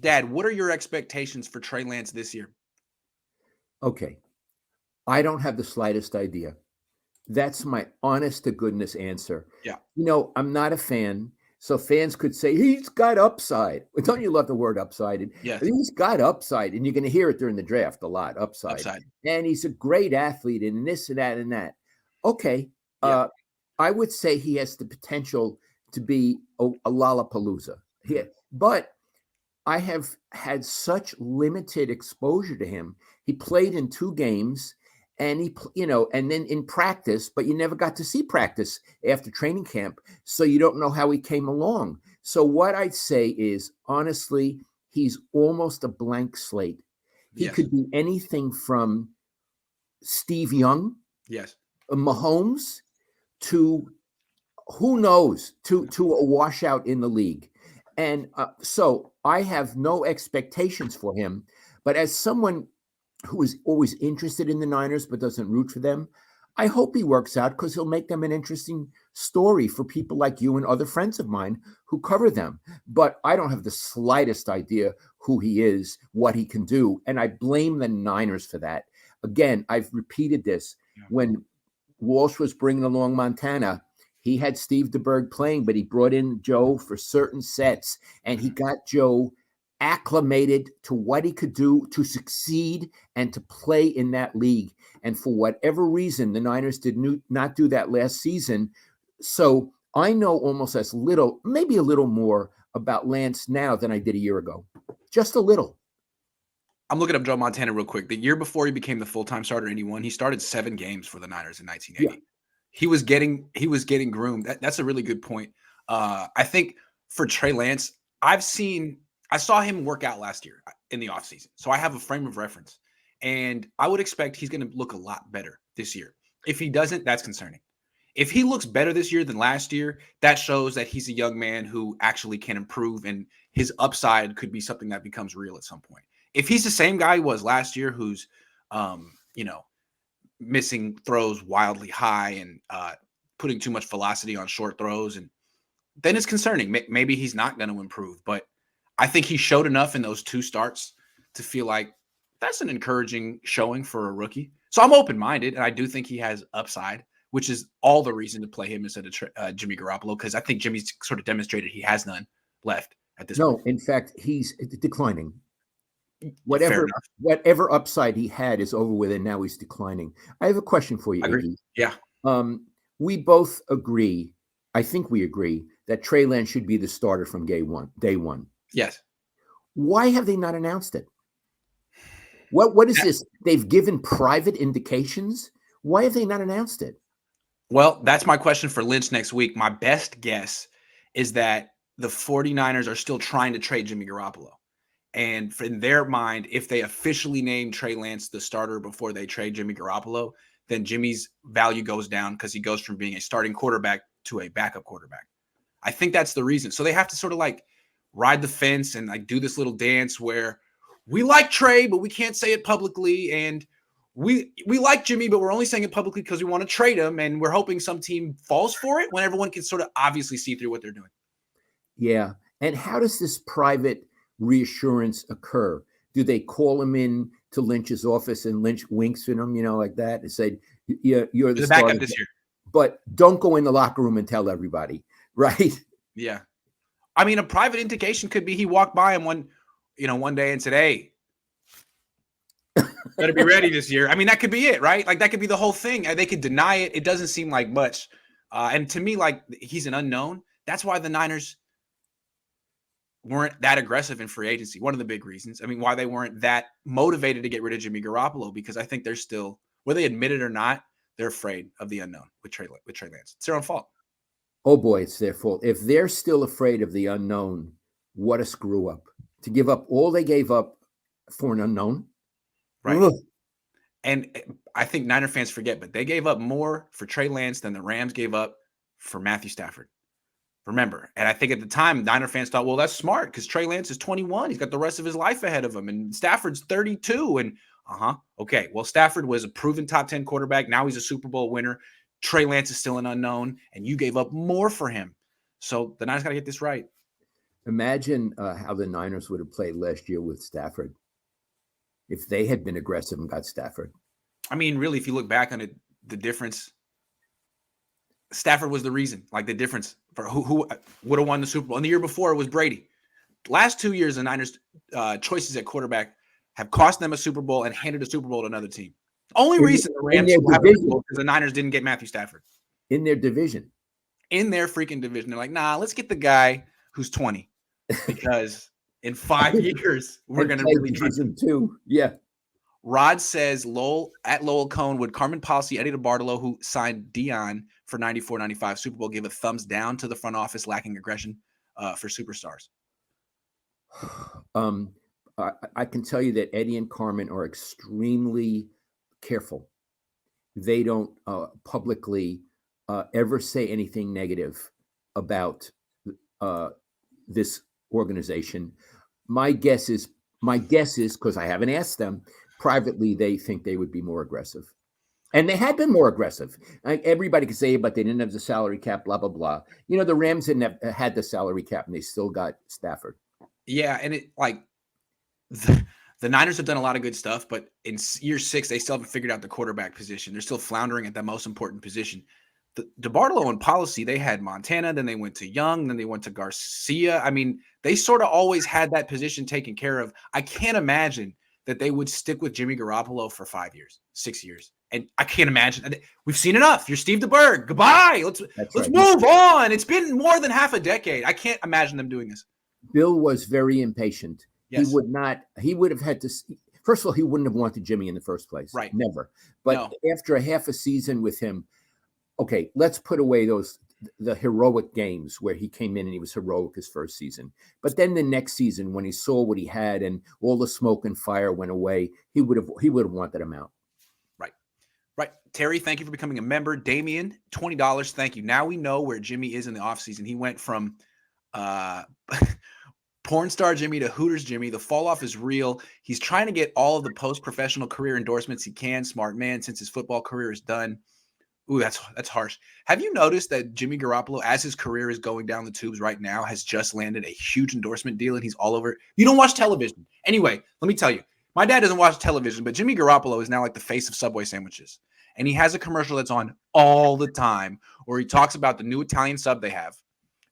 Dad, what are your expectations for Trey Lance this year? Okay. I don't have the slightest idea. That's my honest to goodness answer. Yeah. I'm not a fan. So fans could say he's got upside. Don't you love the word upside? And Yes. he's got upside, and you're going to hear it during the draft a lot. Upside, Upside. and he's a great athlete, and this and that and that. Okay, Yeah. I would say he has the potential to be a Lollapalooza. But I have had such limited exposure to him. He played in 2 games and and then in practice, but you never got to see practice after training camp. So you don't know how he came along. So what I'd say is, honestly, he's almost a blank slate. He Yes. could be anything from Steve Young, Yes. Mahomes, to who knows, to a washout in the league. And so I have no expectations for him. But as someone who is always interested in the Niners but doesn't root for them, I hope he works out because he'll make them an interesting story for people like you and other friends of mine who cover them. But I don't have the slightest idea who he is, what he can do. And I blame the Niners for that. Again, I've repeated this. When Walsh was bringing along Montana, he had Steve DeBerg playing, but he brought in Joe for certain sets, and he got Joe acclimated to what he could do to succeed and to play in that league. And for whatever reason, the Niners did not do that last season. So I know almost as little, maybe a little more about Lance now than I did a year ago. Just a little. I'm looking up Joe Montana real quick. The year before he became the full-time starter in 81, he started 7 games for the Niners in 1980. Yeah. He was getting groomed. That's a really good point. I think for Trey Lance, I saw him work out last year in the offseason. So I have a frame of reference. And I would expect he's going to look a lot better this year. If he doesn't, that's concerning. If he looks better this year than last year, that shows that he's a young man who actually can improve, and his upside could be something that becomes real at some point. If he's the same guy he was last year, who's, missing throws wildly high and putting too much velocity on short throws, and then it's concerning. Maybe he's not going to improve, but I think he showed enough in those 2 starts to feel like that's an encouraging showing for a rookie. So I'm open-minded, and I do think he has upside, which is all the reason to play him instead of Jimmy Garoppolo, because I think Jimmy's sort of demonstrated he has none left at this point. No, in fact, he's declining. Whatever upside he had is over with, and now he's declining. I have a question for you, Iggy. Yeah. We both agree, I think we agree, that Trey Lance should be the starter from day one. Yes. Why have they not announced it? What is this? They've given private indications. Why have they not announced it? Well, that's my question for Lynch next week. My best guess is that the 49ers are still trying to trade Jimmy Garoppolo. And in their mind, if they officially name Trey Lance the starter before they trade Jimmy Garoppolo, then Jimmy's value goes down because he goes from being a starting quarterback to a backup quarterback. I think that's the reason. So they have to sort of like ride the fence and like do this little dance where we like Trey, but we can't say it publicly. And we like Jimmy, but we're only saying it publicly because we want to trade him. And we're hoping some team falls for it when everyone can sort of obviously see through what they're doing. Yeah. And how does this private reassurance occur? Do they call him in to Lynch's office and Lynch winks at him, like that, and say, "You're the backup this year, but don't go in the locker room and tell everybody," right? Yeah, I mean, a private indication could be he walked by him one day and said, "Hey, better be ready this year." I mean, that could be it, right? Like that could be the whole thing. They could deny it. It doesn't seem like much, and to me, like he's an unknown. That's why the Niners weren't that aggressive in free agency. One of the big reasons. I mean, why they weren't that motivated to get rid of Jimmy Garoppolo, because I think they're still, whether they admit it or not, they're afraid of the unknown with Trey Lance. It's their own fault. Oh boy, it's their fault. If they're still afraid of the unknown, what a screw up. To give up all they gave up for an unknown. Right. Ugh. And I think Niner fans forget, but they gave up more for Trey Lance than the Rams gave up for Matthew Stafford. Remember, and I think at the time, Niner fans thought, well, that's smart because Trey Lance is 21. He's got the rest of his life ahead of him, and Stafford's 32. And okay, well, Stafford was a proven top 10 quarterback. Now he's a Super Bowl winner. Trey Lance is still an unknown, and you gave up more for him. So the Niners got to get this right. Imagine how the Niners would have played last year with Stafford if they had been aggressive and got Stafford. I mean, really, if you look back on it, the difference, Stafford was the reason, like the difference for who would have won the Super Bowl. And the year before it was Brady. Last 2 years, the Niners' choices at quarterback have cost them a Super Bowl and handed a Super Bowl to another team. Only reason the Rams will have a Super Bowl because the Niners didn't get Matthew Stafford. In their division. In their freaking division. They're like, nah, let's get the guy who's 20 because in 5 years, we're going to really trust him. Too. Yeah. Rod says Lowell Cohn, would Carmen Policy, Eddie DeBartolo, who signed Dion for 94-95 Super Bowl, give a thumbs down to the front office lacking aggression for superstars? I can tell you that Eddie and Carmen are extremely careful. They don't publicly ever say anything negative about this organization. My guess is because I haven't asked them privately, they think they would be more aggressive, and they had been more aggressive. Everybody could say, but they didn't have the salary cap, blah blah blah. You know, the Rams didn't have had the salary cap, and they still got Stafford. Yeah, and it like the Niners have done a lot of good stuff, but in year 6, they still haven't figured out the quarterback position. They're still floundering at that most important position. The DeBartolo and Policy, they had Montana, then they went to Young, then they went to Garcia. I mean, they sort of always had that position taken care of. I can't imagine that they would stick with Jimmy Garoppolo for 5 years, 6 years. And I can't imagine. We've seen enough. You're Steve DeBerg. Goodbye. Let's move on. It's been more than half a decade. I can't imagine them doing this. Bill was very impatient. Yes. He would have had to, first of all, he wouldn't have wanted Jimmy in the first place. Right. Never. But after a half a season with him, okay, let's put away the heroic games where he came in and he was heroic his first season. But then the next season, when he saw what he had and all the smoke and fire went away, he would have wanted him out. Right. Terry, thank you for becoming a member. Damien, $20. Thank you. Now we know where Jimmy is in the offseason. He went from porn star Jimmy to Hooters Jimmy. The fall off is real. He's trying to get all of the post-professional career endorsements he can. Smart man, since his football career is done. Ooh, that's harsh. Have you noticed that Jimmy Garoppolo, as his career is going down the tubes right now, has just landed a huge endorsement deal and he's all over? You don't watch television. Anyway, let me tell you, my dad doesn't watch television, but Jimmy Garoppolo is now like the face of Subway sandwiches. And he has a commercial that's on all the time where he talks about the new Italian sub they have.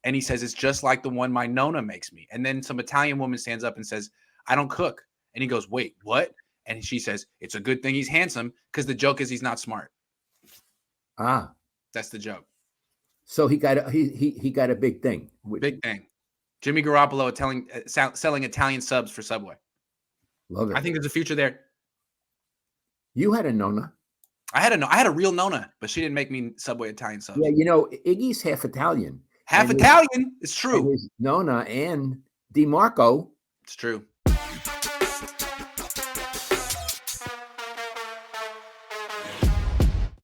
And he says, it's just like the one my Nonna makes me. And then some Italian woman stands up and says, I don't cook. And he goes, wait, what? And she says, it's a good thing he's handsome because the joke is he's not smart. That's the joke. So he got a big thing. Big thing. Jimmy Garoppolo selling Italian subs for Subway. Love it. I think there's a future there. You had a Nonna. I had a real Nonna, but she didn't make me Subway Italian subs. Yeah, you know, Iggy's half Italian. Half Italian. It's true. Nonna and DeMarco. It's true.